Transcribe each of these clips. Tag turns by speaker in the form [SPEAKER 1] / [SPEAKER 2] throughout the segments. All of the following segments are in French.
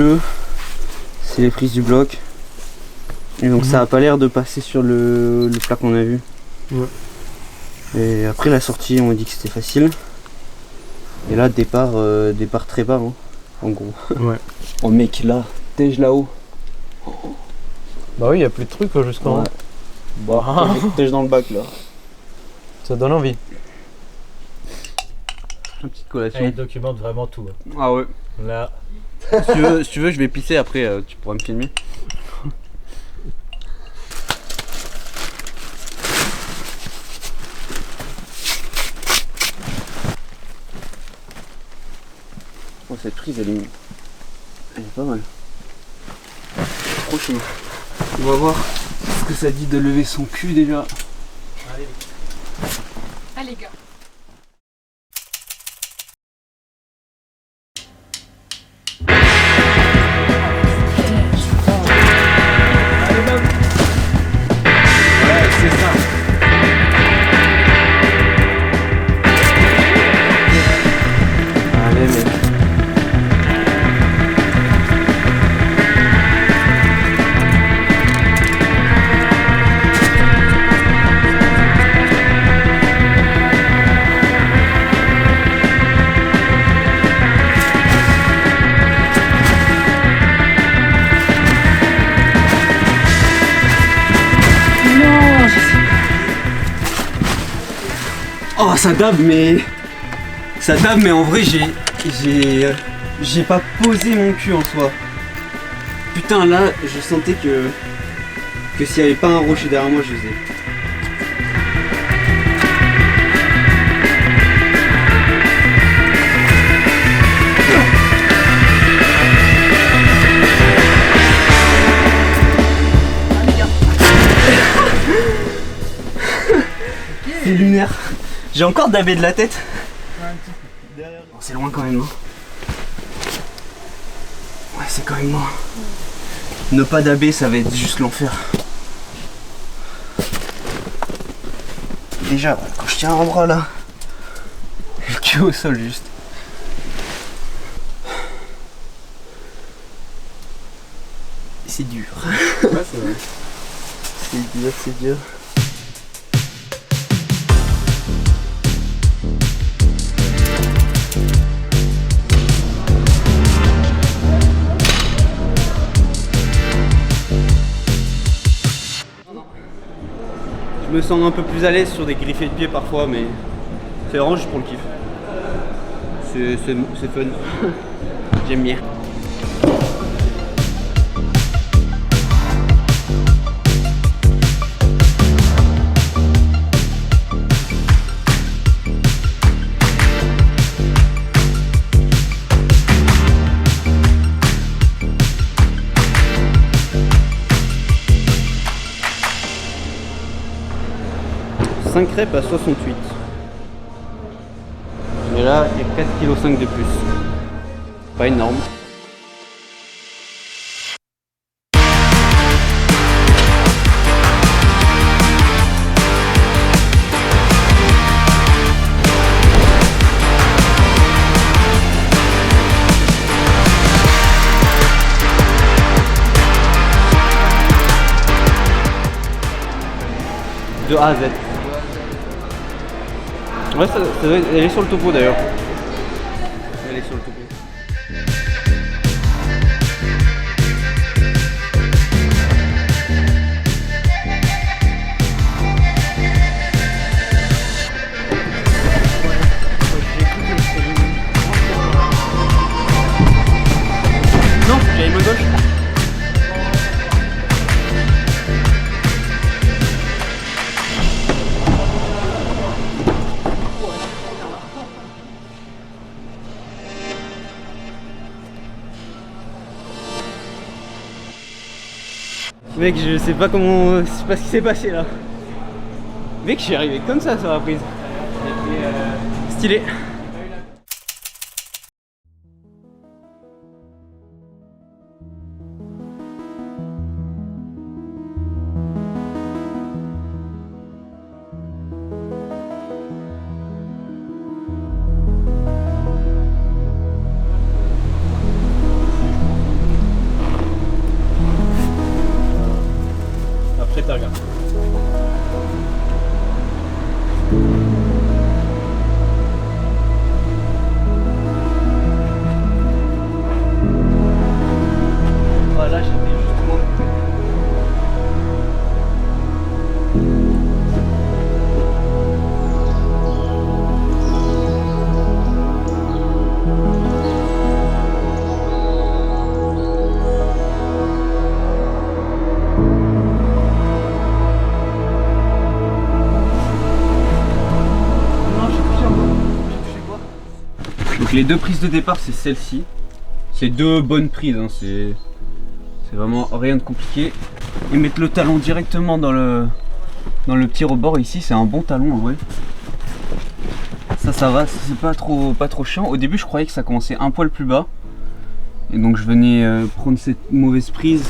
[SPEAKER 1] bleu, c'est les prises du bloc. Et donc ça a pas l'air de passer sur le plat qu'on a vu.
[SPEAKER 2] Ouais.
[SPEAKER 1] Et après la sortie, on m'a dit que c'était facile. Et là, départ très bas, hein, en gros.
[SPEAKER 2] Ouais.
[SPEAKER 1] Oh mec, là, tège là-haut.
[SPEAKER 2] Bah oui, il n'y a plus de trucs jusqu'en haut.
[SPEAKER 1] Bah, tège dans le bac là.
[SPEAKER 2] Ça donne envie.
[SPEAKER 1] Une petite collation.
[SPEAKER 3] Elle documente vraiment tout.
[SPEAKER 1] Ah ouais.
[SPEAKER 3] Là.
[SPEAKER 1] Si tu veux, je vais pisser après, tu pourras me filmer. Oh, cette prise, elle est pas mal. Trop chaud. On va voir ce que ça dit de lever son cul déjà.
[SPEAKER 4] Allez gars.
[SPEAKER 1] Allez mec. Oh ça dab mais en vrai j'ai pas posé mon cul en soi. Putain là je sentais que s'il y avait pas un rocher derrière moi je faisais. C'est lunaire. J'ai encore dabé de la tête. Oh, c'est loin quand même. Hein. Ouais, c'est quand même loin. Ne pas daber, ça va être juste l'enfer. Déjà, quand je tiens un bras là, le cul au sol juste. C'est dur.
[SPEAKER 2] Ouais, c'est vrai.
[SPEAKER 1] C'est dur, c'est dur. Je me sens un peu plus à l'aise sur des griffés de pied parfois, mais c'est vraiment juste pour le kiff. C'est fun. J'aime bien. Cinq crêpes à 68. Et là, il y a 4,5 kg de plus. Pas énorme. De A à Z. Ouais, elle est sur le topo d'ailleurs. Elle est sur le topo. Non, j'avais main gauche. Mec, je sais pas comment. Je sais pas ce qui s'est passé là. Mec, je suis arrivé comme ça sur la prise. Stylé. Donc les deux prises de départ c'est celle-ci. C'est deux bonnes prises, hein. C'est vraiment rien de compliqué. Et mettre le talon directement dans le petit rebord ici, c'est un bon talon en vrai. Ça va, c'est pas trop chiant. Au début je croyais que ça commençait un poil plus bas. Et donc je venais prendre cette mauvaise prise,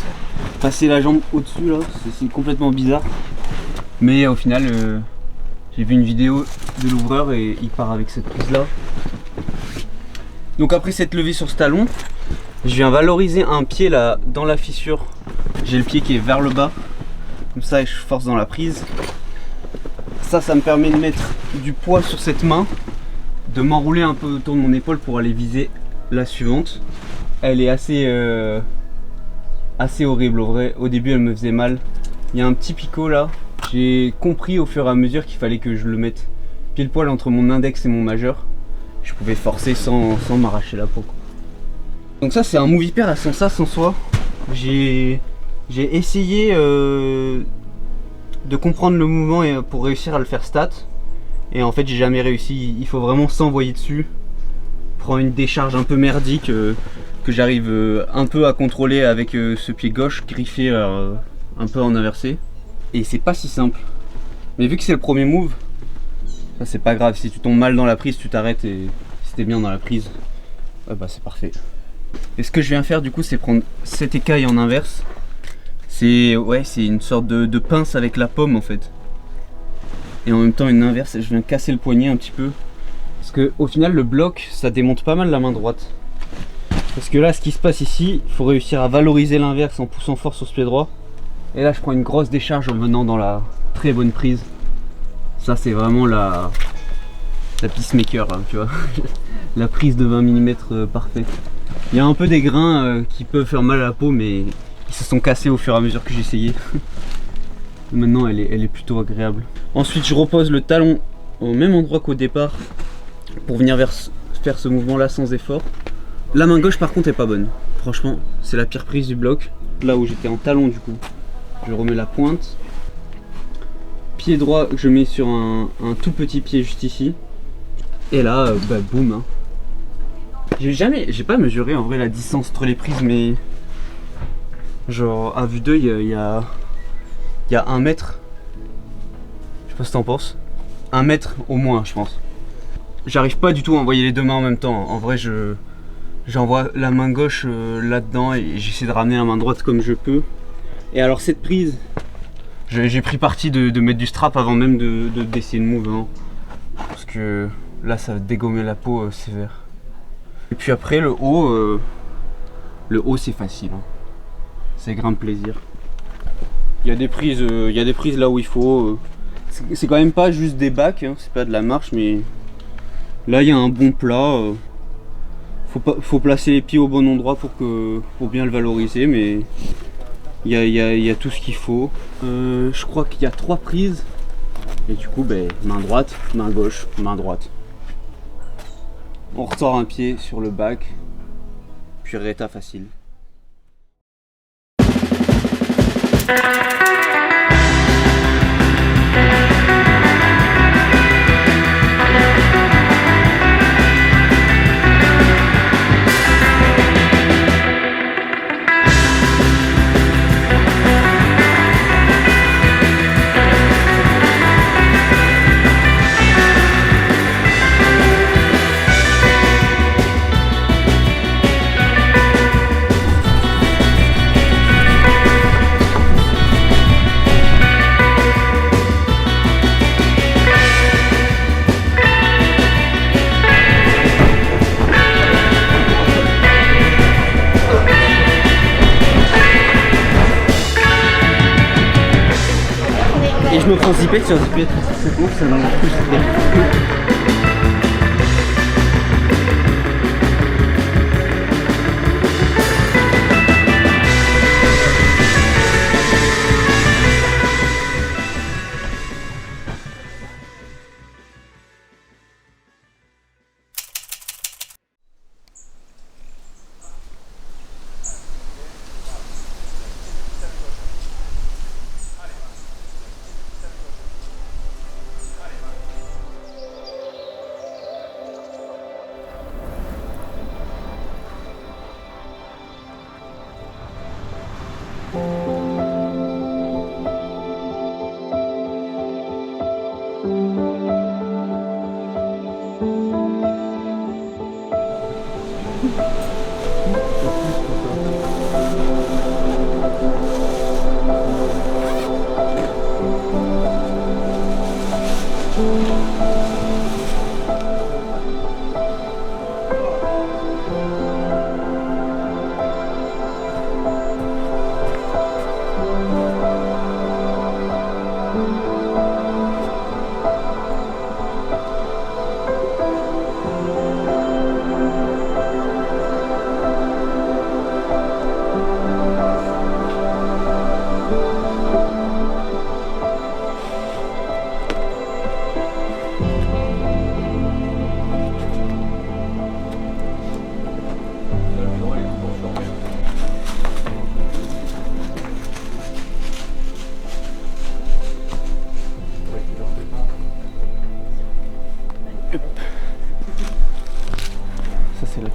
[SPEAKER 1] passer la jambe au-dessus là, c'est complètement bizarre. Mais au final, j'ai vu une vidéo de l'ouvreur et il part avec cette prise là. Donc après cette levée sur ce talon, je viens valoriser un pied là dans la fissure. J'ai le pied qui est vers le bas, comme ça je force dans la prise. Ça me permet de mettre du poids sur cette main, de m'enrouler un peu autour de mon épaule pour aller viser la suivante. Elle est assez horrible au vrai. Au début elle me faisait mal. Il y a un petit picot là. J'ai compris au fur et à mesure qu'il fallait que je le mette pile poil entre mon index et mon majeur. Je pouvais forcer sans m'arracher la peau, quoi. Donc ça c'est un move hyper à sans ça, sans soi. J'ai essayé de comprendre le mouvement pour réussir à le faire stat. Et en fait j'ai jamais réussi. Il faut vraiment s'envoyer dessus. Prendre une décharge un peu merdique que j'arrive un peu à contrôler avec ce pied gauche griffé un peu en inversé. Et c'est pas si simple. Mais vu que c'est le premier move, ça c'est pas grave. Si tu tombes mal dans la prise, tu t'arrêtes, et si t'es bien dans la prise, ouais, bah c'est parfait. Et ce que je viens faire du coup, c'est prendre cette écaille en inverse. C'est une sorte de pince avec la paume en fait. Et en même temps une inverse, je viens casser le poignet un petit peu. Parce que au final le bloc, ça démonte pas mal la main droite. Parce que là ce qui se passe ici, il faut réussir à valoriser l'inverse en poussant fort sur ce pied droit. Et là je prends une grosse décharge en venant dans la très bonne prise. Ça c'est vraiment la peacemaker, hein, tu vois. La prise de 20 mm parfaite. Il y a un peu des grains qui peuvent faire mal à la peau, mais ils se sont cassés au fur et à mesure que j'essayais. Maintenant elle est plutôt agréable. Ensuite je repose le talon au même endroit qu'au départ pour venir faire ce mouvement là sans effort. La main gauche par contre est pas bonne. Franchement c'est la pire prise du bloc. Là où j'étais en talon du coup, je remets la pointe. Pied droit que je mets sur un tout petit pied juste ici. Et là bah boum, hein. J'ai pas mesuré en vrai la distance entre les prises, mais genre à vue d'œil il y a 1 mètre. Je sais pas ce que t'en penses. 1 mètre au moins je pense. J'arrive pas du tout à envoyer les deux mains en même temps. En vrai j'envoie la main gauche là-dedans et j'essaie de ramener la main droite comme je peux. Et alors cette prise, j'ai pris parti de mettre du strap avant même d'essayer le move, hein. Parce que là ça va dégommer la peau sévère. Et puis après le haut c'est facile, hein. C'est grand plaisir. Il y a des prises là où il faut. C'est quand même pas juste des bacs, hein, c'est pas de la marche, mais là il y a un bon plat. Faut placer les pieds au bon endroit pour bien le valoriser, mais il y a tout ce qu'il faut. Je crois qu'il y a 3 prises. Et du coup, ben, main droite, main gauche, main droite. On ressort un pied sur le bac, puis réta facile. Et je me prends zipette sur zipette, c'est bon, ça m'a plus zipette.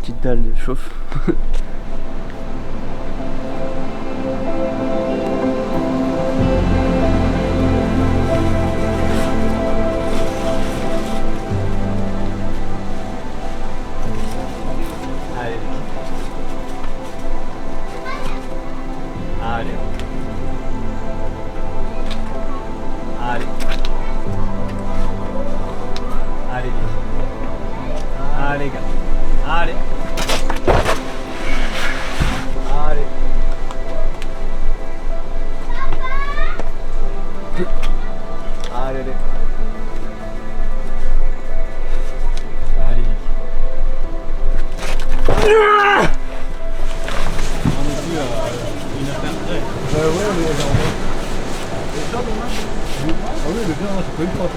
[SPEAKER 1] petite dalle de chauffe.
[SPEAKER 2] Allez. Allez. Allez, allez, gars. Allez. Allez. Allez, allez. Allez. Ouais, mais genre. C'est ça, dommage. Ah oui, le bien, c'est pas une fois.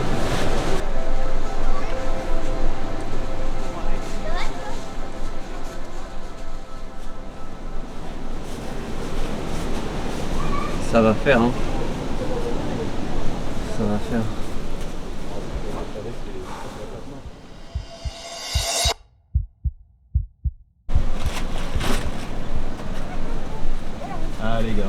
[SPEAKER 1] Ça va faire, hein. Ça va faire.
[SPEAKER 2] Ah les gars.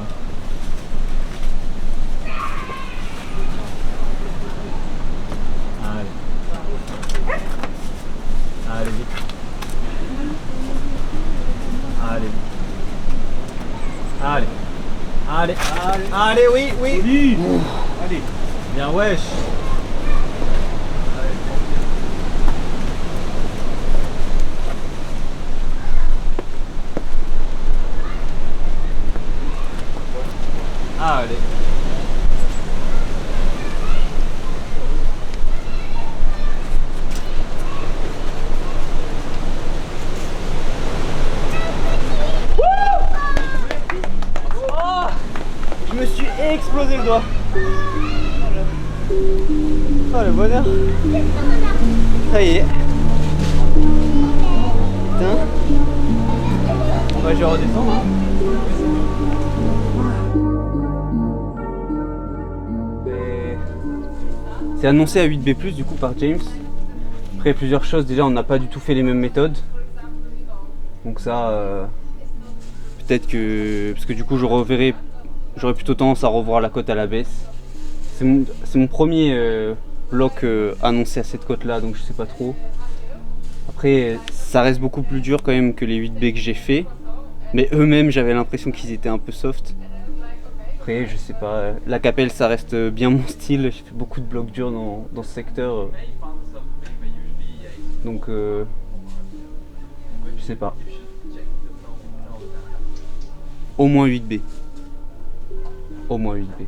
[SPEAKER 2] Allez. Allez vite. Allez. Allez. Allez. Allez. Allez, oui, oui. Oui. Allez. Bien wesh. Allez.
[SPEAKER 1] Je me suis explosé le doigt. Oh le bonheur. Ça y est. Putain. Bah je vais redescendre, hein. C'est annoncé à 8B+, du coup par James. Après plusieurs choses, déjà on n'a pas du tout fait les mêmes méthodes. Donc ça, peut-être que... Parce que du coup j'aurais plutôt tendance à revoir la cote à la baisse. C'est mon premier bloc annoncé à cette cote là, donc je sais pas trop. Après ça reste beaucoup plus dur quand même que les 8B que j'ai fait. Mais eux-mêmes j'avais l'impression qu'ils étaient un peu soft. Après je sais pas, la Capelle ça reste bien mon style, j'ai fait beaucoup de blocs durs dans ce secteur. Donc je sais pas. Au moins 8B. Au moins 8B.